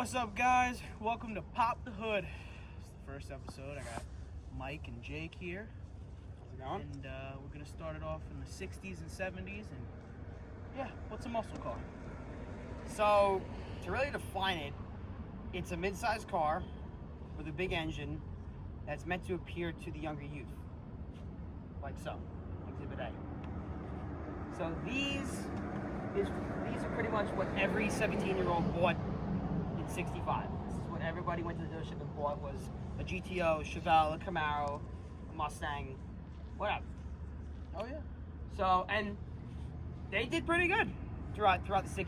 What's up, guys? Welcome to Pop the Hood. It's the first episode. I got Mike and Jake here. How's it going? And we're going to start it off in the 60s and 70s. And yeah, what's a muscle car? So, to really define it, it's a mid-sized car with a big engine that's meant to appear to the younger youth. Like so, Exhibit A. So these are pretty much what every 17-year-old bought in 65. This is what everybody went to the dealership and bought, was a GTO, a Chevelle, a Camaro, a Mustang, whatever. Oh, yeah. So, and they did pretty good throughout the 60s.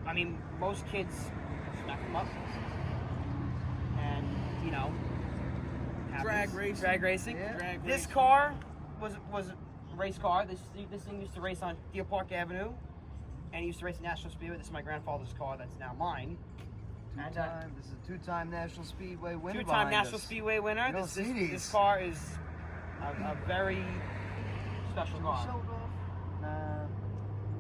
I mean, most kids smack them up. And, you know, Drag racing. Drag racing. Yeah. Drag This racing. car was a race car. This thing used to race on Deer Park Avenue, and it used to race at National Speedway. This is my grandfather's car. That's now mine. This is a two-time National Speedway winner. Two-time National Speedway winner. You don't see these. This car is a very special car. Show it off? Nah.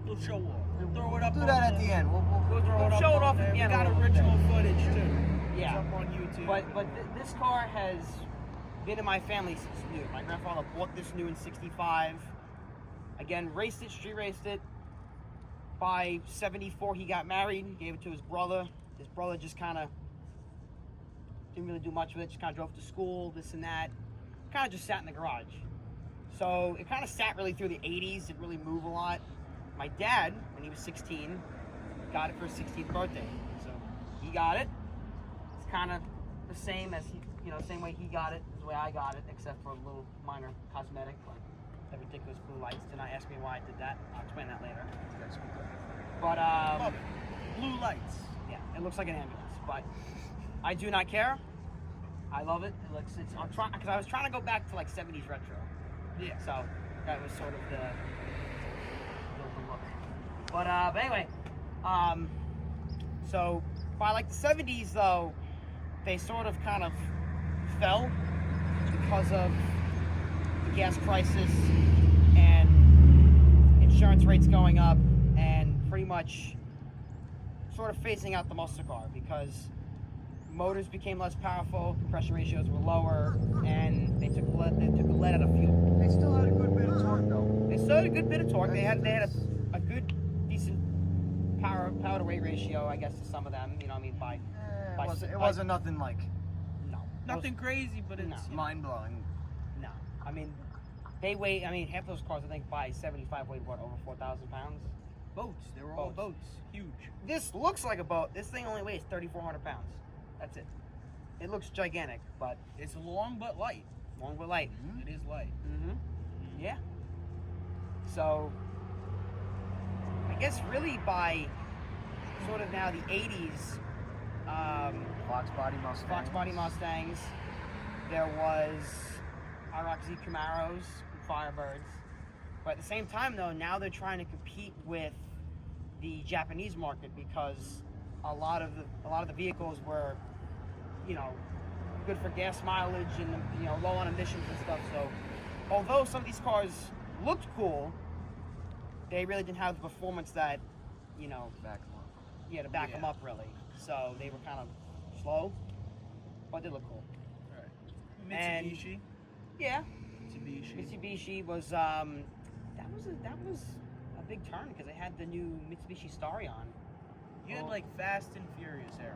We'll show off. We'll throw it up. Do on that at the end. We'll We'll We'll show it off there. at the We end got a little original bit. footage, too. Yeah. It's up on YouTube. But this car has been in my family since new. My grandfather bought this new in 65. Again, raced it, street raced it. By 74, he got married, gave it to his brother. His brother just kind of didn't really do much with it, just kind of drove to school, this and that. Kind of just sat in the garage. So it kind of sat really through the 80s, didn't really move a lot. My dad, when he was 16, got it for his 16th birthday. So he got it. It's kind of the same as same way he got it, is the way I got it, except for a little minor cosmetic, like the ridiculous blue lights. Do not ask me why I did that. I'll explain that later. But Love it. Blue lights. yeah, it looks like an ambulance, but I do not care. I love it. I'm trying, because I was trying to go back to like 70s retro. Yeah. So that was sort of the look. But anyway, so by like the 70s though, they sort of kind of fell because of the gas crisis and insurance rates going up, and pretty much sort of phasing out the muscle car because motors became less powerful, compression ratios were lower, and they took lead out of fuel. They still had a good bit of torque, though. They still had a good bit of torque. They had a good, decent power to weight ratio, I guess, to some of them. You know, what I mean, It wasn't nothing like no, Nothing crazy, but it's... No. mind-blowing. No, I mean, they weigh. I mean, half those cars, I think, by 75 weighed what, over 4,000 pounds. Boats. They were all Boats. boats. Huge. This looks like a boat. This thing only weighs 3,400 pounds. That's it. It looks gigantic, but It's long but light. long but light. It is light. Mm-hmm. Yeah. So, I guess really by sort of now the 80s, Fox body Mustang. Fox body Mustangs, there was IROC-Z Camaros, and Firebirds. But at the same time, though, now they're trying to compete with the Japanese market because a lot of the vehicles were, good for gas mileage and low on emissions and stuff. So, although some of these cars looked cool, they really didn't have the performance that, Back them up. to back Yeah. them up really. So they were kind of slow, but they look cool. And- Mitsubishi. Yeah, Mitsubishi. Mitsubishi was that was a big turn because they had the new Mitsubishi Starion. You had like Fast and Furious era.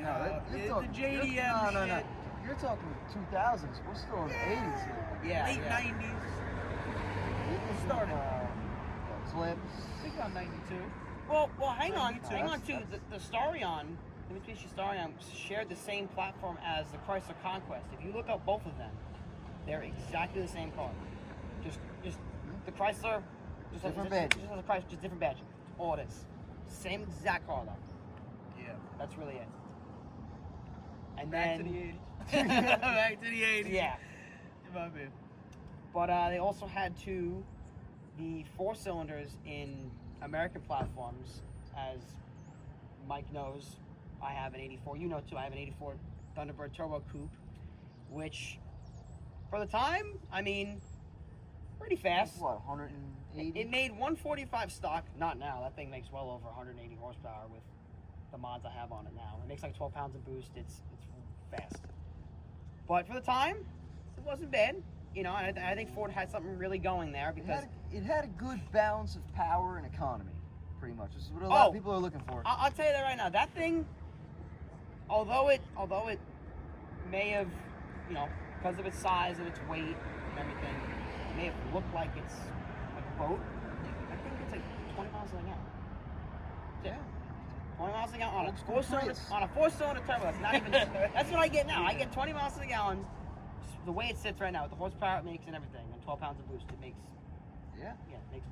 No, the JDM no. shit. You're talking 2000s. We're still in the 80s here. Yeah, Late yeah. 90s. It started. Clips. I think about 92. Well, hang on 92. too. The Starion, the Mitsubishi Starion, shared the same platform as the Chrysler Conquest. If you look up both of them, they're exactly the same car. Just the Chrysler, just Different has, badge. just has a Chrysler, just different badge. All it is. Same exact car though. Yeah. That's really it. And Back then to the 80s. Back to the 80s. yeah. My bad. But they also had the 4-cylinders in American platforms, as Mike knows. I have an 84. You know too. I have an 84 Thunderbird Turbo Coupe, which, for the time, I mean, pretty fast. What, 180? It made 145 stock. Not now. That thing makes well over 180 horsepower with the mods I have on it now. It makes like 12 pounds of boost. It's fast. But for the time, it wasn't bad. You know, and I think Ford had something really going there because It had a good balance of power and economy, pretty much. This is what a lot of people are looking for. I'll tell you that right now. That thing, although it may have, you know, because of its size and its weight and everything, it may have looked like it's like a boat. I think it's like 20 miles an hour. Yeah. 20 miles an hour on a Old school four-cylinder Prius. turbo. That's not even. That's what I get now. I get 20 miles to the gallon. Just the way it sits right now, with the horsepower it makes and everything, and 12 pounds of boost, it makes. Yeah. Yeah, it makes.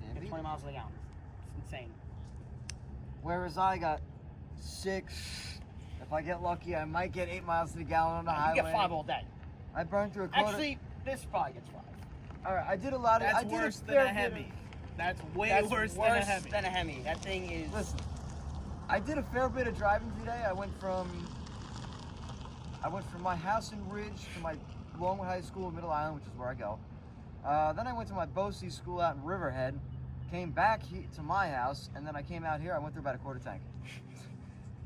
Can't Get beat 20 it. miles to the gallon. It's insane. Whereas I got 6. If I get lucky, I might get 8 miles to the gallon on the You highway. get 5 all day. I burned through a quarter. Actually, this probably gets 5. all right, I did a lot of. That's I did worse a than fair a bit of- Hemi. That's way That's worse than a Hemi. than a Hemi. That thing is. Listen, I did a fair bit of driving today. I went from my house in Ridge to my Longwood High School in Middle Island, which is where I go. Then I went to my BOCES school out in Riverhead, came back to my house, and then I came out here. I went through about a quarter tank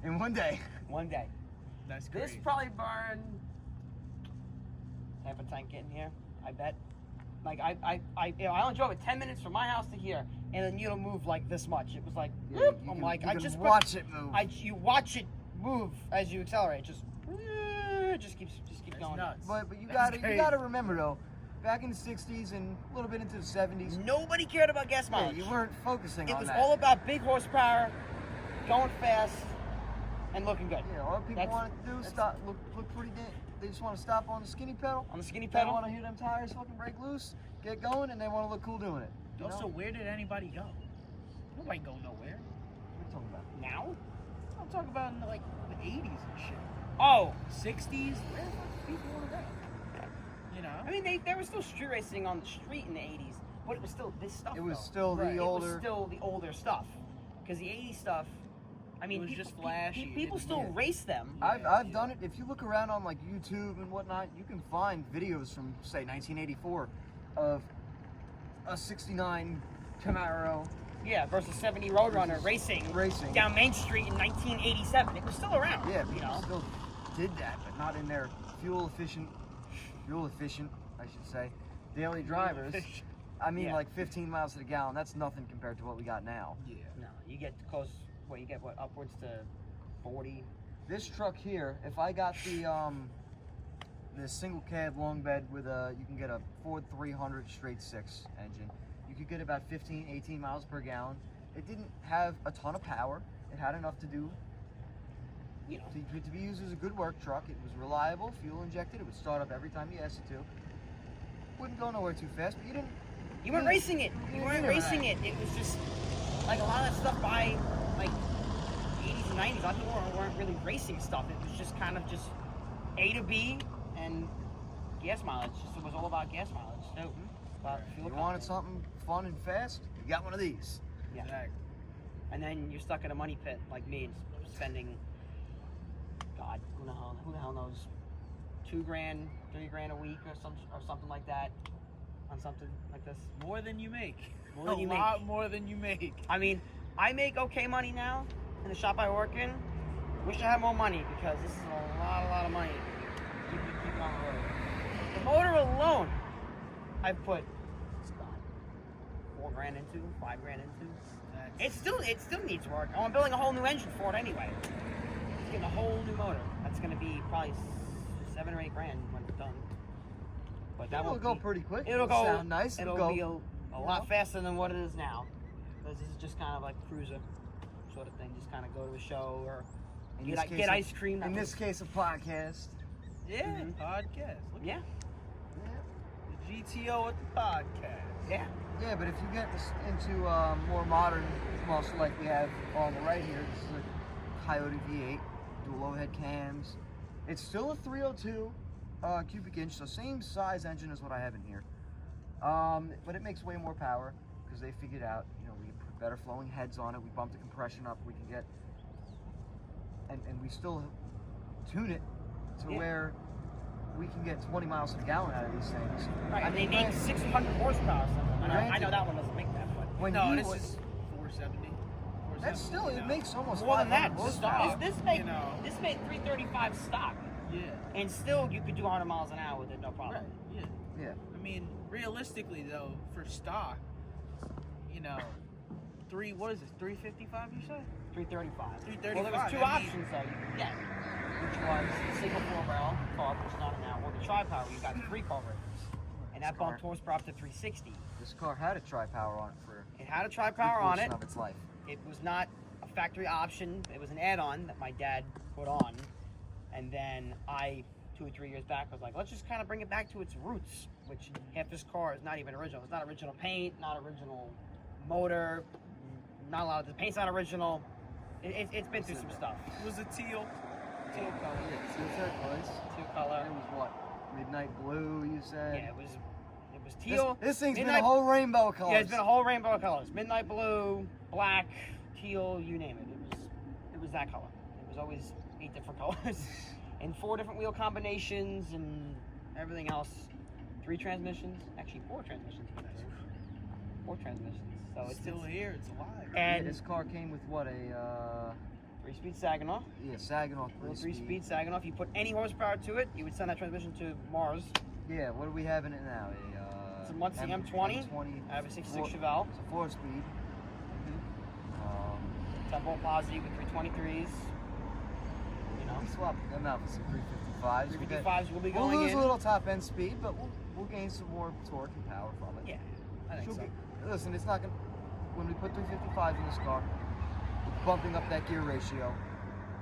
in one day. One day. That's This great. probably burned half a tank getting here, I bet. Like I only drove it 10 minutes from my house to here, and then you don't move like this much. It was like, whoop. You I'm can- like, you I can just watch it move. you watch it move as you accelerate. Just keeps That's going. nuts. But you That's gotta great. remember though, back in the '60s and a little bit into the '70s, Nobody cared about gas yeah, mileage. you weren't focusing It on was that. all about big horsepower, going fast, and looking good. Yeah, all people That's- want to do is stop, look pretty good. They just want to stop on the skinny pedal. On the skinny They pedal. want to hear them tires fucking break loose, get going, and they want to look cool doing it. You Also, know? where did anybody go? Nobody go nowhere. What are you talking about? Now? I'm talking about in like the 80s and shit. Oh, 60s. Where the fuck do people want to go? You know? I mean, they were still street racing on the street in the 80s, but it was still this stuff. It was though. still Right. the It It older. was still the older stuff. Because the 80s stuff, I mean, It was people, just flashy. It people didn't- still yeah. race them. I've done it. If you look around on like YouTube and whatnot, you can find videos from say 1984 of a '69 Camaro Yeah, versus 70 Roadrunner racing down Main Street in 1987. It was still around. Yeah, you people know. still did that, but not in their fuel efficient, I should say, daily drivers. I mean, Yeah. like 15 miles to the gallon. That's nothing compared to what we got now. Yeah. No, you get close. You get upwards to 40. This truck here, if I got the single cab long bed with you can get a Ford 300 straight 6 engine. You could get about 15, 18 miles per gallon. It didn't have a ton of power. It had enough to do, You know. to be used as a good work truck. It was reliable, fuel injected. It would start up every time you asked it to. Wouldn't go nowhere too fast, but you didn't. You weren't racing it. You Yeah, weren't right. racing it. It was just like a lot of that stuff by like 80s and 90s. A lot of people weren't really racing stuff. It was just kind of just A to B and gas mileage. Just, it was all about gas mileage. So, about fuel You wanted content. something fun and fast? You got one of these. Yeah. Exactly. And then you're stuck in a money pit like me, and spending, God, who the hell knows, $2,000, $3,000 a week or something like that, on something like this. More than you make. More than a you lot make. more than you make. I mean, I make okay money now in the shop I work in. Wish I had more money because this is a lot of money. Keep it on the road. The motor alone, I put $4,000 into, $5,000 into. It still needs work. Oh, I'm building a whole new engine for it anyway. It's getting a whole new motor. That's gonna be probably $7,000 or $8,000 when it's done. But that It'll won't go be- pretty quick. It'll go sound nice. It'll go. be a lot faster than what it is now. Because this is just kind of like cruiser sort of thing. Just kind of go to a show or In get, this case, get ice cream. In this case, a podcast. Yeah, Mhm. podcast. Look Yeah, at the GTO at the podcast. yeah. Yeah, but if you get into more modern, most like we have on the right here, this is a Coyote V8, dual overhead cams. It's still a 302 cubic inch, so same size engine as what I have in here. But it makes way more power because they figured out, we can put better flowing heads on it. We bumped the compression up. We can get, and we still tune it to Yeah. where we can get 20 miles to the gallon out of these things. Right, I and they mean, make 600 horsepower or something. I know granted- that one doesn't make that, but When No, he this was, is 470. That's still, you it know. makes almost More than that. 500 This, horsepower. this, made, you know. this made 335 stock. Yeah. And still, you could do 100 miles an hour with it, no problem. Right. Yeah. Yeah. I mean, realistically though, for stock, you know, 355 you said? 335. 335. Well, there was two I mean- options though you could get, which was the single 4-barrel car, which is not an hour, or the tri-power. You got 3 carburetors, and that This car- bumped horsepower up to 360. This car had a tri-power on it for It had a a good tri-power on portion it. of its life. It was not a factory option. It was an add-on that my dad put on, and then I, 2 or 3 years back, was like, let's just kind of bring it back to its roots. Which half this car is not even original. It's not original paint, not original motor, not a lot of the paint's not original. It's been through some stuff. It was a teal color. Yeah, see what that was? Teal color. It was what? Midnight blue, you said? Yeah, it was teal. This thing's been midnight- a whole rainbow of colors. Yeah, it's been a whole rainbow of colors. Midnight blue, black, teal, you name it. It was that color. It was always 8 different colors. And 4 different wheel combinations and everything else. 3 transmissions. Actually 4 transmissions. 4 transmissions. So It's it's still here. It's alive. Yeah, and this car came with what, a 3-speed Saginaw. Saginaw Little 3-speed. 3-speed Saginaw. If you put any horsepower to it, you would send that transmission to Mars. Yeah, what do we have in it now? It's a Muncie M20. M20. I have a 66 Four- Chevelle. It's a 4-speed. 10-volt posi with 323s. You know, We swap them out for some 355s. 355s will be We'll going lose in. a little top end speed, but we'll gain some more torque and power from it. Yeah, I think She'll so. listen, it's not gonna. When we put 355s in this car, it's bumping up that gear ratio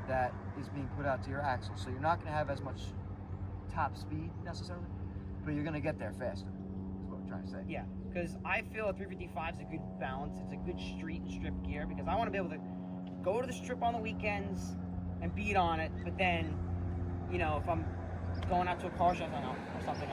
that is being put out to your axle. So you're not gonna have as much top speed necessarily, but you're gonna get there faster. Is what I'm trying to say. Yeah, because I feel a 355 is a good balance. It's a good street and strip gear because I want to be able to go to the strip on the weekends and beat on it. But then, you know, if I'm going out to a car show or something,